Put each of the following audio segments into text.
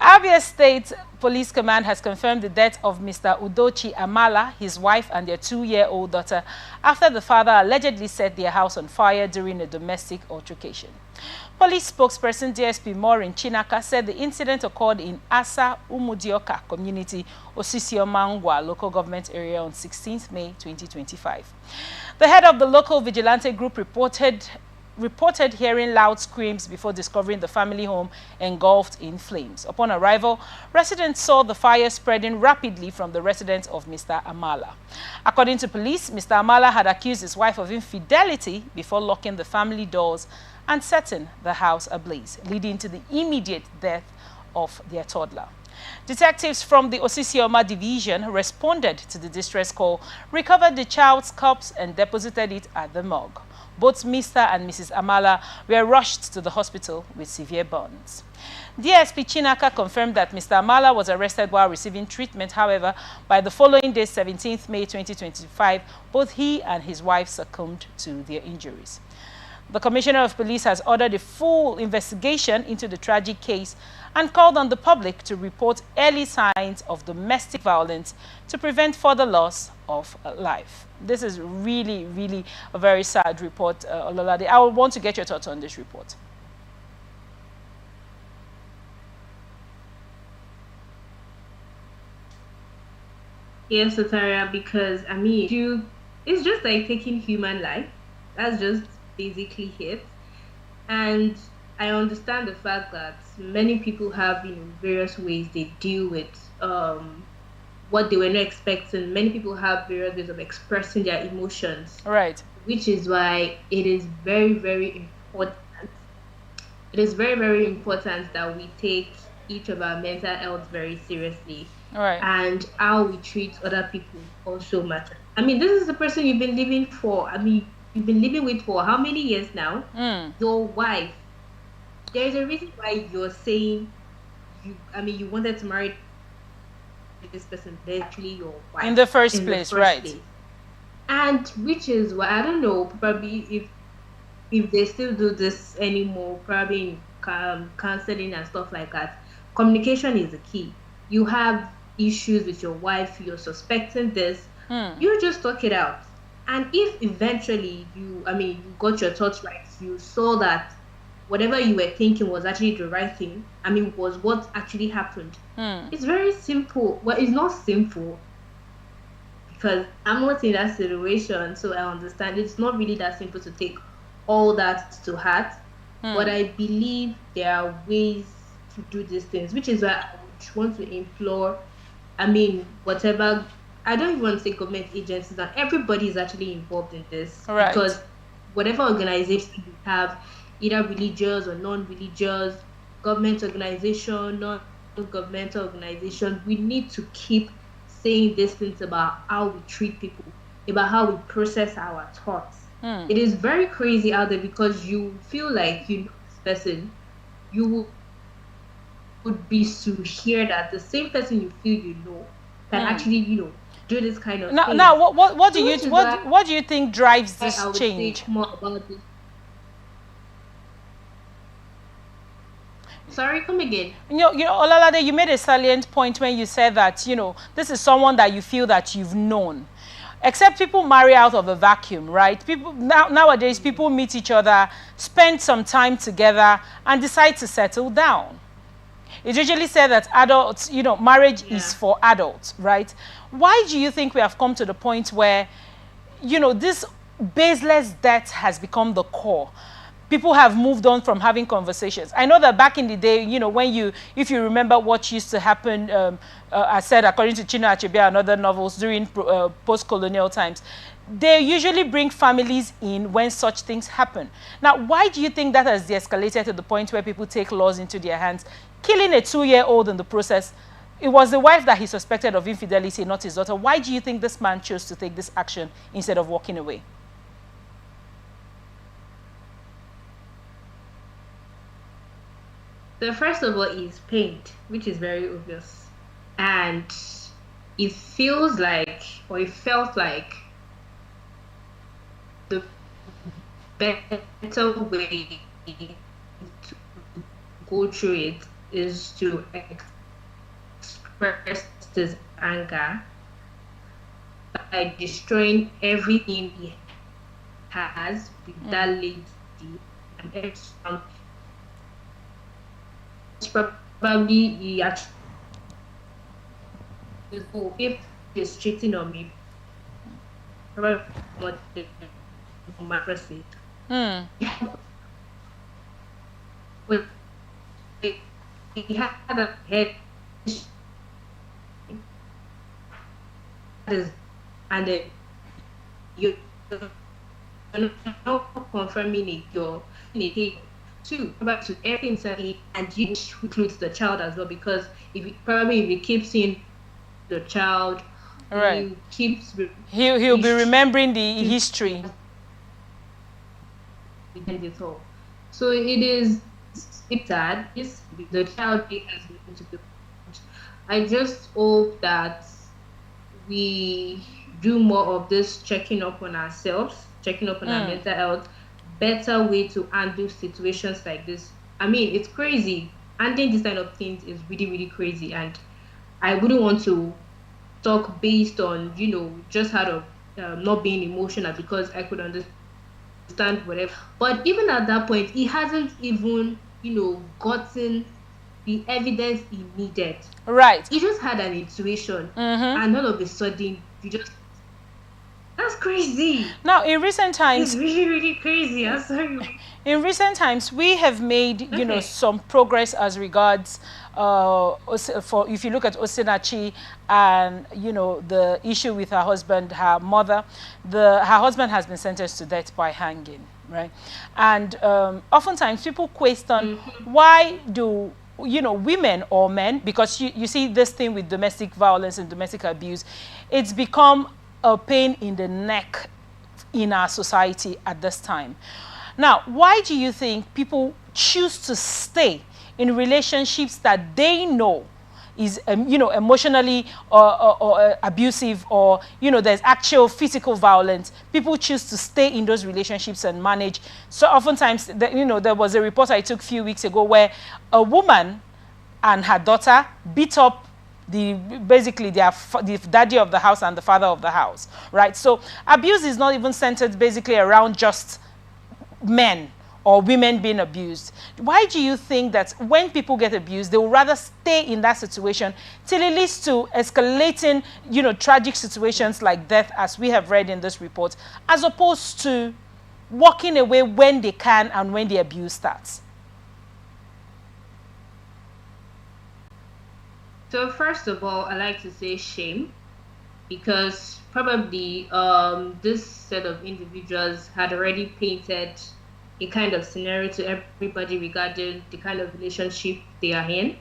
Abia State Police Command has confirmed the death of Mr. Udochi Amala, his wife, and their 2-year-old daughter after the father allegedly set their house on fire during a domestic altercation. Police spokesperson DSP Maureen Chinaka said the incident occurred in Asa Umudioka community, Osisiomangwa local government area on 16th May 2025. The head of the local vigilante group reported hearing loud screams before discovering the family home engulfed in flames. Upon arrival, residents saw the fire spreading rapidly from the residence of Mr. Amala. According to police, Mr. Amala had accused his wife of infidelity before locking the family doors and setting the house ablaze, leading to the immediate death of their toddler. Detectives from the Osisioma division responded to the distress call, recovered the child's corpse and deposited it at the morgue. Both Mr. and Mrs. Amala were rushed to the hospital with severe burns. DSP Chinaka confirmed that Mr. Amala was arrested while receiving treatment. However, by the following day, 17th May 2025, both he and his wife succumbed to their injuries. The Commissioner of Police has ordered a full investigation into the tragic case and called on the public to report early signs of domestic violence to prevent further loss of life. This is really, really a very sad report, Ololade. I would want to get your thoughts on this report. Yes, Sataria, because I mean, it's just like taking human life. That's just basically it. And I understand the fact that many people have, various ways they deal with what they were not expecting. Many people have various ways of expressing their emotions. Right. Which is why it is very, very important. It is very, very important that we take each of our mental health very seriously. Right. And how we treat other people also matters. I mean, this is the person you've been living for. I mean, you've been living with for how many years now? Your wife. There's a reason why you're saying you wanted to marry this person, actually your wife. In the first place, right. And which is why, I don't know, probably if they still do this anymore, probably in counseling and stuff like that, communication is the key. You have issues with your wife, you're suspecting this, you just talk it out. And if eventually you got your thoughts right, you saw that whatever you were thinking was actually the right thing, was what actually happened. It's very simple. Well, it's not simple because I'm not in that situation, so I understand it's not really that simple to take all that to heart. But I believe there are ways to do these things, which is why I would want to implore, whatever, I don't even want to say government agencies, and everybody is actually involved in this. Right. Because whatever organization we have, either religious or non-religious, government organization, non-governmental organization, we need to keep saying these things about how we treat people, about how we process our thoughts. It is very crazy out there because you feel like you know this person, you would be to hear that the same person you feel you know can actually, do this kind of thing. Now, what do you think drives this change? More about this. Sorry, come again. Olalade, you made a salient point when you said that, this is someone that you feel that you've known. Except people marry out of a vacuum, right? Nowadays, people meet each other, spend some time together, and decide to settle down. It's usually said that adults, marriage is for adults, right? Why do you think we have come to the point where, this baseless debt has become the core? People have moved on from having conversations. I know that back in the day, if you remember what used to happen, I said, according to Chinua Achebe and other novels during post-colonial times, they usually bring families in when such things happen. Now, why do you think that has de-escalated to the point where people take laws into their hands, killing a 2-year-old in the process? It was the wife that he suspected of infidelity, not his daughter. Why do you think this man chose to take this action instead of walking away? The first of all is pain, which is very obvious. And it feels like, or it felt like, the better way to go through it is to expressed his anger by destroying everything he has with that lady, and everything. Probably he actually, if he's cheating on me, probably not my person. He had a head, and then you're not confirming it, you're too about to everything, and you includes the child as well, because if you keep seeing the child, right, he keeps he'll be remembering the history. So it's sad. The child has been to be. I just hope that we do more of this checking up on ourselves, checking up on our mental health, better way to handle situations like this. I mean, it's crazy. Handling this kind of things is really, really crazy. And I wouldn't want to talk based on, just out of not being emotional, because I could understand whatever. But even at that point, he hasn't even, gotten the evidence he needed. Right. He just had an intuition, and all of a sudden, that's crazy. Now, in recent times, it's really, really crazy. I'm sorry. In recent times, we have made, some progress as regards, if you look at Osinachi and, the issue with her husband, her mother, her husband has been sentenced to death by hanging, right? And oftentimes people question, why do women or men, because you see this thing with domestic violence and domestic abuse, it's become a pain in the neck in our society at this time. Now, why do you think people choose to stay in relationships that they know is, emotionally or abusive, or, there's actual physical violence? People choose to stay in those relationships and manage. So oftentimes, there was a report I took a few weeks ago where a woman and her daughter beat up basically the daddy of the house and the father of the house, right? So abuse is not even centered basically around just men or women being abused. Why do you think that when people get abused, they will rather stay in that situation till it leads to escalating, tragic situations like death, as we have read in this report, as opposed to walking away when they can and when the abuse starts? So first of all, I like to say shame, because probably this set of individuals had already painted a kind of scenario to everybody regarding the kind of relationship they are in.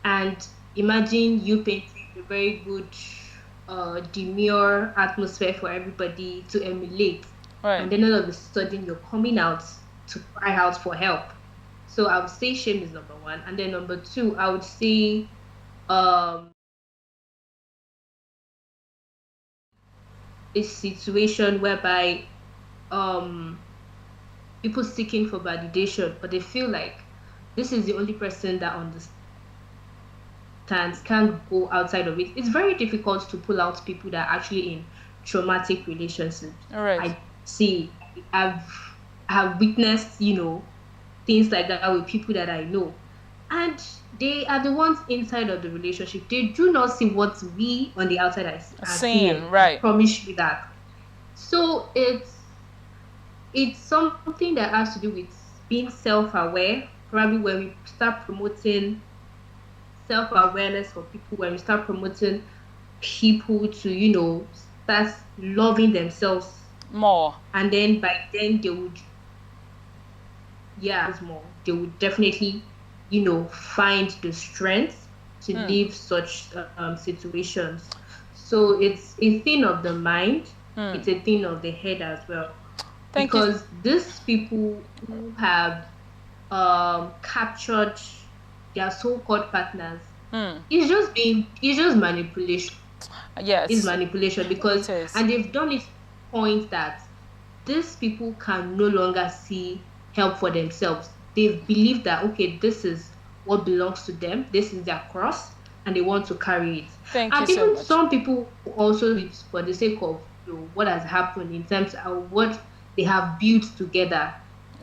And imagine you painting a very good demure atmosphere for everybody to emulate. Right. And then all of a sudden you're coming out to cry out for help. So I would say shame is number one. And then number two, I would say a situation whereby people seeking for validation, but they feel like this is the only person that understands, can't go outside of it. It's very difficult to pull out people that are actually in traumatic relationships. All right. I see, I've witnessed, things like that with people that I know. And they are the ones inside of the relationship. They do not see what we on the outside are seeing. Right. I promise you that. So it's something that has to do with being self-aware. Probably when we start promoting self-awareness for people, when we start promoting people to, start loving themselves more. And then by then they would, more. They would definitely, find the strength to leave such situations. So it's a thing of the mind. It's a thing of the head as well. Because these people who have captured their so-called partners, it's just manipulation. Yes, it's manipulation, because and they've done it to the point that these people can no longer see help for themselves. They've believed that, okay, this is what belongs to them, this is their cross, and they want to carry it. Thank you And so even much. some people also, it's for the sake of what has happened in terms of what they have built together,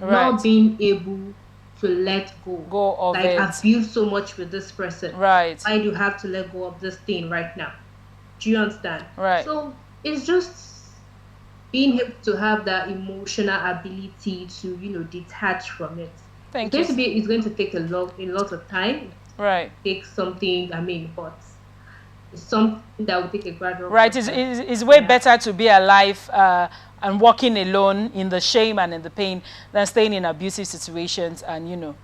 Right. not being able to let go. Go of Like, it. I've built so much with this person. Right. Why do you have to let go of this thing right now? Do you understand? Right. So it's just being able to have that emotional ability to, detach from it. Thank It's you. it's going to take a lot of time. Right. Take something, but it's something that will take a gradual Right. process. It's way better to be alive and walking alone in the shame and in the pain than staying in abusive situations and,